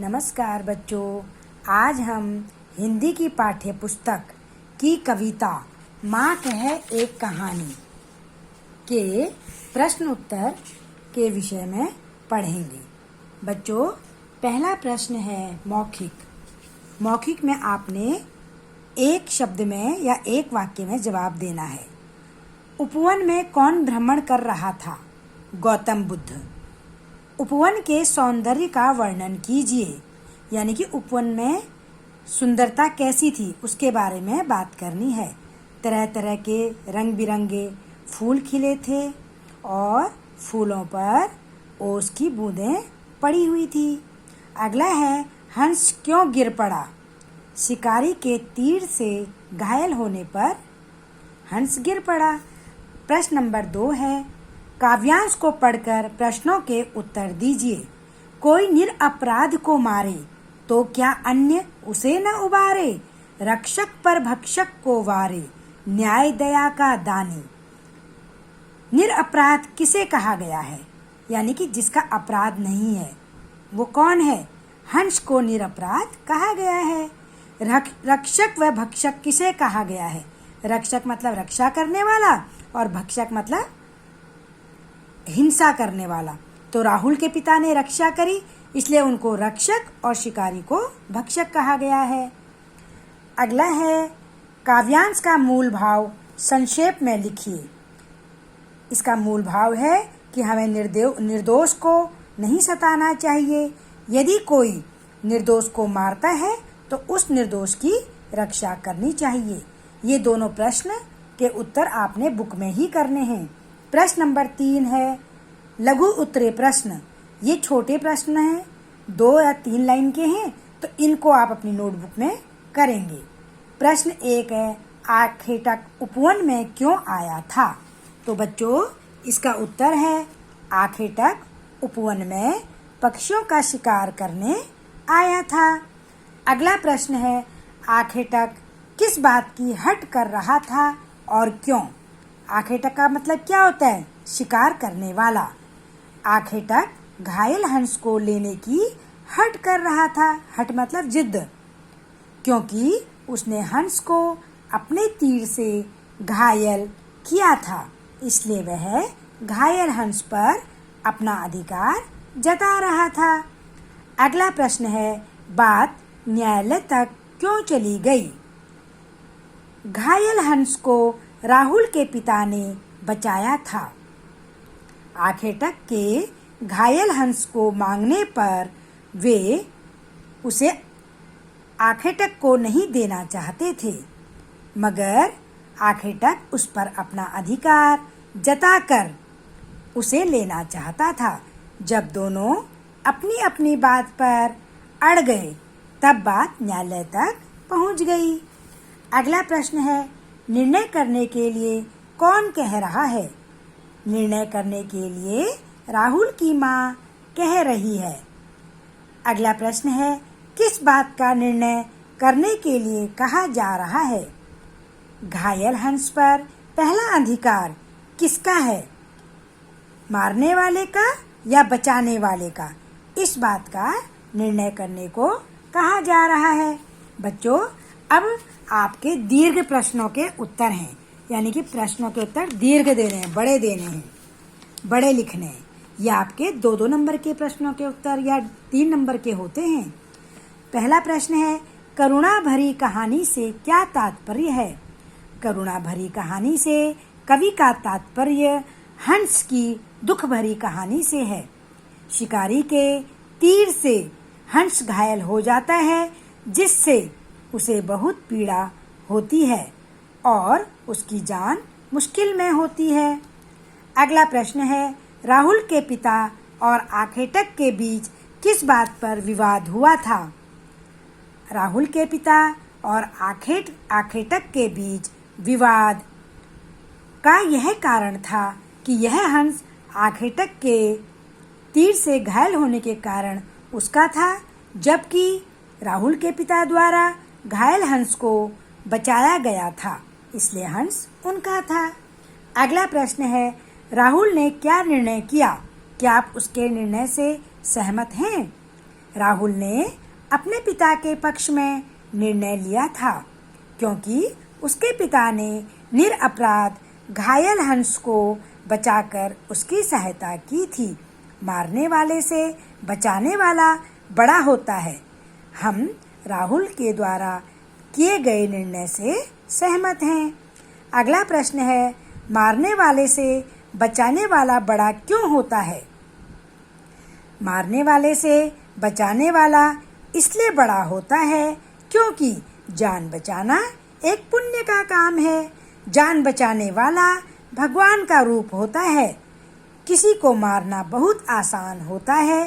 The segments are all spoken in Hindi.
नमस्कार बच्चों, आज हम हिंदी की पाठ्य पुस्तक की कविता माँ कहे एक कहानी के प्रश्न उत्तर के विषय में पढ़ेंगे। बच्चों, पहला प्रश्न है मौखिक। मौखिक में आपने एक शब्द में या एक वाक्य में जवाब देना है। उपवन में कौन भ्रमण कर रहा था? गौतम बुद्ध। उपवन के सौंदर्य का वर्णन कीजिए, यानी कि उपवन में सुंदरता कैसी थी उसके बारे में बात करनी है। तरह तरह के रंग बिरंगे फूल खिले थे और फूलों पर ओस की बूंदें पड़ी हुई थी। अगला है हंस क्यों गिर पड़ा? शिकारी के तीर से घायल होने पर हंस गिर पड़ा। प्रश्न नंबर 2 है, काव्यांश को पढ़कर प्रश्नों के उत्तर दीजिए। कोई निरपराध को मारे तो क्या अन्य उसे न उबारे? रक्षक पर भक्षक को वारे, न्याय दया का दानी। निरपराध किसे कहा गया है? यानी कि जिसका अपराध नहीं है, वो कौन है? हंस को निरपराध कहा गया है। रक्षक व भक्षक किसे कहा गया है? रक्षक मतलब रक्षा करने वाला और भक्षक मतलब हिंसा करने वाला। तो राहुल के पिता ने रक्षा करी, इसलिए उनको रक्षक और शिकारी को भक्षक कहा गया है। अगला है, काव्यांश का मूल भाव संक्षेप में लिखिए। इसका मूल भाव है कि हमें निर्दोष को नहीं सताना चाहिए। यदि कोई निर्दोष को मारता है तो उस निर्दोष की रक्षा करनी चाहिए। ये दोनों प्रश्न के उत्तर आपने बुक में ही करने हैं। प्रश्न नंबर 3 है लघु उत्तरीय प्रश्न। ये छोटे प्रश्न हैं, 2 या 3 लाइन के हैं, तो इनको आप अपनी नोटबुक में करेंगे। प्रश्न 1 है, आखेटक उपवन में क्यों आया था? तो बच्चों, इसका उत्तर है आखेटक उपवन में पक्षियों का शिकार करने आया था। अगला प्रश्न है, आखेटक किस बात की हट कर रहा था और क्यों? आखेटक का मतलब क्या होता है? शिकार करने वाला। आखेटक घायल हंस को लेने की हट कर रहा था। हट मतलब जिद, क्योंकि उसने हंस को अपने तीर से घायल किया था, इसलिए वह घायल हंस पर अपना अधिकार जता रहा था। अगला प्रश्न है, बात न्यायालय तक क्यों चली गई? घायल हंस को राहुल के पिता ने बचाया था। आखेटक के घायल हंस को मांगने पर वे उसे आखेटक को नहीं देना चाहते थे, मगर आखेटक उस पर अपना अधिकार जताकर उसे लेना चाहता था। जब दोनों अपनी अपनी बात पर अड़ गए, तब बात न्यायालय तक पहुंच गई। अगला प्रश्न है, निर्णय करने के लिए कौन कह रहा है? निर्णय करने के लिए राहुल की माँ कह रही है। अगला प्रश्न है, किस बात का निर्णय करने के लिए कहा जा रहा है? घायल हंस पर पहला अधिकार किसका है? मारने वाले का या बचाने वाले का? इस बात का निर्णय करने को कहा जा रहा है। बच्चों, अब आपके दीर्घ प्रश्नों के उत्तर हैं, यानी कि प्रश्नों के उत्तर दीर्घ देने हैं, बड़े देने हैं, बड़े लिखने हैं। या आपके 2-2 नंबर के प्रश्नों के उत्तर या 3 नंबर के होते हैं। पहला प्रश्न है, करुणा भरी कहानी से क्या तात्पर्य है? करुणा भरी कहानी से कवि का तात्पर्य हंस की दुख भरी कहानी से है। शिकारी के तीर से हंस घायल हो जाता है, जिससे उसे बहुत पीड़ा होती है और उसकी जान मुश्किल में होती है। अगला प्रश्न है, राहुल के पिता और आखेटक के बीच किस बात पर विवाद हुआ था? राहुल के पिता और आखेटक के बीच विवाद का यह कारण था कि यह हंस आखेटक के तीर से घायल होने के कारण उसका था, जबकि राहुल के पिता द्वारा घायल हंस को बचाया गया था, इसलिए हंस उनका था। अगला प्रश्न है, राहुल ने क्या निर्णय किया? क्या आप उसके निर्णय से सहमत हैं? राहुल ने अपने पिता के पक्ष में निर्णय लिया था, क्योंकि उसके पिता ने निरपराध घायल हंस को बचाकर उसकी सहायता की थी। मारने वाले से बचाने वाला बड़ा होता है। हम राहुल के द्वारा किए गए निर्णय से सहमत हैं। अगला प्रश्न है, मारने वाले से बचाने वाला बड़ा क्यों होता है? मारने वाले से बचाने वाला इसलिए बड़ा होता है क्योंकि जान बचाना एक पुण्य का काम है। जान बचाने वाला भगवान का रूप होता है। किसी को मारना बहुत आसान होता है,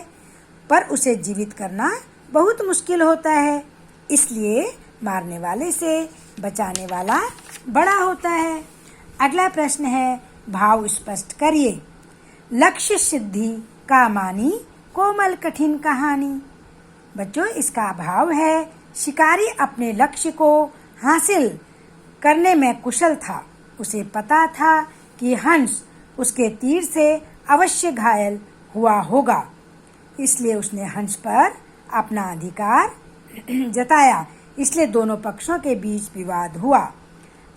पर उसे जीवित करना बहुत मुश्किल होता है। इसलिए मारने वाले से बचाने वाला बड़ा होता है। अगला प्रश्न है, भाव स्पष्ट करिए। लक्ष्य सिद्धि का मानी कोमल कठिन कहानी। बच्चों, इसका भाव है, शिकारी अपने लक्ष्य को हासिल करने में कुशल था। उसे पता था कि हंस उसके तीर से अवश्य घायल हुआ होगा, इसलिए उसने हंस पर अपना अधिकार जताया। इसलिए दोनों पक्षों के बीच विवाद हुआ।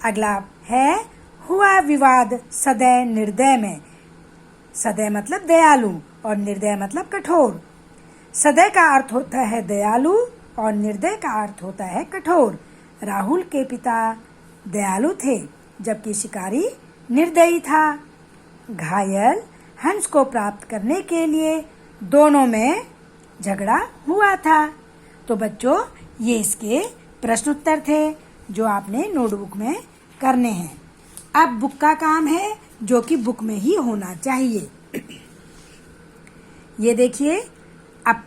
अगला है, हुआ विवाद सदै निर्दय में। सदै मतलब दयालु और निर्दय मतलब कठोर। सदै का अर्थ होता है दयालु और निर्दय का अर्थ होता है कठोर। राहुल के पिता दयालु थे, जबकि शिकारी निर्दयी था। घायल हंस को प्राप्त करने के लिए दोनों में झगड़ा हुआ था। तो बच्चों, ये इसके प्रश्न उत्तर थे जो आपने नोटबुक में करने हैं। अब बुक का काम है, जो कि बुक में ही होना चाहिए। ये देखिए, अब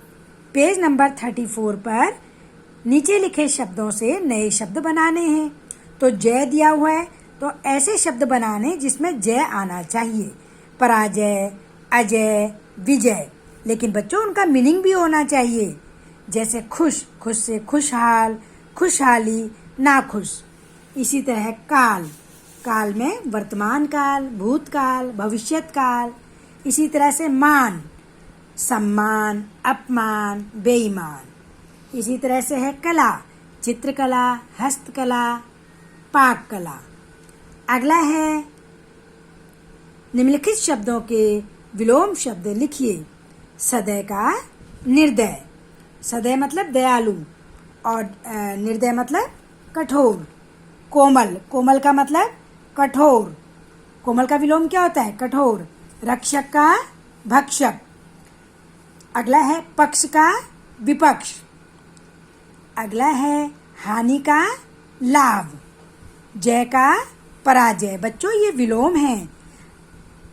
पेज नंबर 34 पर नीचे लिखे शब्दों से नए शब्द बनाने हैं। तो जय दिया हुआ है, तो ऐसे शब्द बनाने जिसमें जय आना चाहिए। पराजय, अजय, विजय। लेकिन बच्चों, उनका मीनिंग भी होना चाहिए। जैसे खुश, खुश से खुशहाल, खुशहाली, नाखुश। इसी तरह काल, काल में वर्तमान काल, भूतकाल, भविष्यत काल। इसी तरह से मान, सम्मान, अपमान, बेईमान। इसी तरह से है कला, चित्रकला, हस्तकला, पाक कला। अगला है, निम्नलिखित शब्दों के विलोम शब्द लिखिए। सदै का निर्दय। सदै मतलब दयालु और निर्दय मतलब कठोर। कोमल, कोमल का मतलब कठोर। कोमल का विलोम क्या होता है? कठोर। रक्षक का भक्षक। अगला है पक्ष का विपक्ष। अगला है हानि का लाभ, जय का पराजय। बच्चों, ये विलोम है।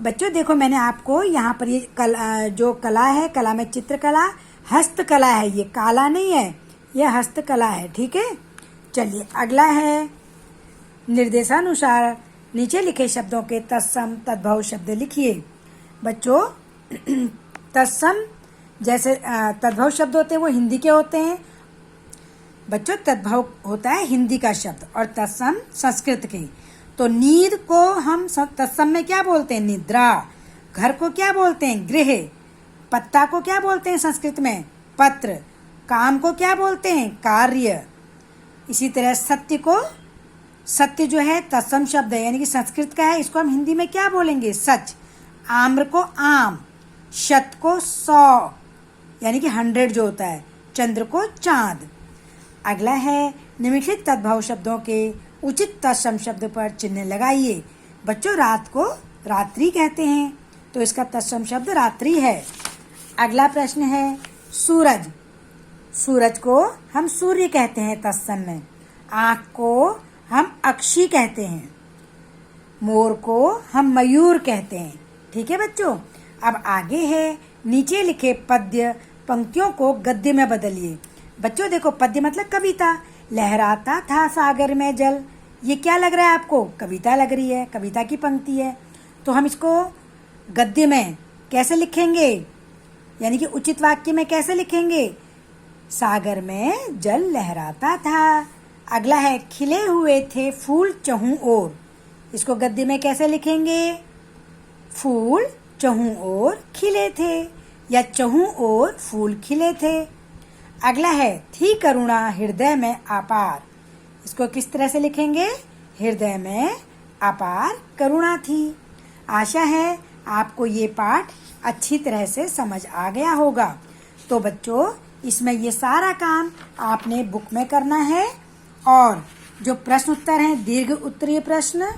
बच्चों देखो, मैंने आपको यहाँ पर ये जो कला है, कला में चित्रकला, हस्तकला है। ये काला नहीं है, ये हस्तकला है। ठीक है, चलिए अगला है, निर्देशानुसार नीचे लिखे शब्दों के तत्सम तद्भव शब्द लिखिए। बच्चों, तत्सम जैसे तद्भव शब्द होते हैं वो हिंदी के होते हैं। बच्चों, तद्भव होता है हिंदी का शब्द और तत्सम संस्कृत के। तो नींद को हम तत्सम में क्या बोलते हैं? निद्रा। घर को क्या बोलते हैं? गृह। पत्ता को क्या बोलते हैं संस्कृत में? पत्र। काम को क्या बोलते हैं? कार्य। इसी तरह सत्य को, सत्य जो है तत्सम शब्द है, यानी कि संस्कृत का है, इसको हम हिंदी में क्या बोलेंगे? सच। आम्र को आम, शत को 100 यानी कि 100 जो होता है, चंद्र को चांद। अगला है, निम्नलिखित तद्भव शब्दों के उचित तत्सम शब्द पर चिन्ह लगाइए। बच्चों, रात को रात्रि कहते हैं, तो इसका तत्सम शब्द रात्रि है। अगला प्रश्न है, सूरज। सूरज को हम सूर्य कहते हैं तत्सम में। आँख को हम अक्षी कहते हैं। मोर को हम मयूर कहते हैं। ठीक है बच्चों, अब आगे है, नीचे लिखे पद्य पंक्तियों को गद्य में बदलिए। बच्चों देखो, पद्य मतलब कविता। लहराता था सागर में जल, ये क्या लग रहा है आपको? कविता लग रही है, कविता की पंक्ति है। तो हम इसको गद्य में कैसे लिखेंगे, यानी कि उचित वाक्य में कैसे लिखेंगे? सागर में जल लहराता था। अगला है, खिले हुए थे फूल चहुं ओर, इसको गद्य में कैसे लिखेंगे? फूल चहुं ओर खिले थे, या चहुं ओर फूल खिले थे। अगला है थी करुणा हृदय में अपार। इसको किस तरह से लिखेंगे? हृदय में अपार करुणा थी। आशा है आपको ये पाठ अच्छी तरह से समझ आ गया होगा। तो बच्चों, इसमें ये सारा काम आपने बुक में करना है और जो प्रश्न उत्तर हैं, दीर्घ उत्तरीय प्रश्न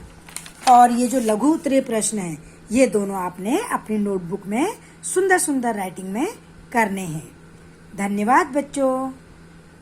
और ये जो लघु उत्तरीय प्रश्न हैं, ये दोनों आपने अपनी नोटबुक में सुंदर सुंदर राइटिंग में करने हैं। धन्यवाद बच्चों।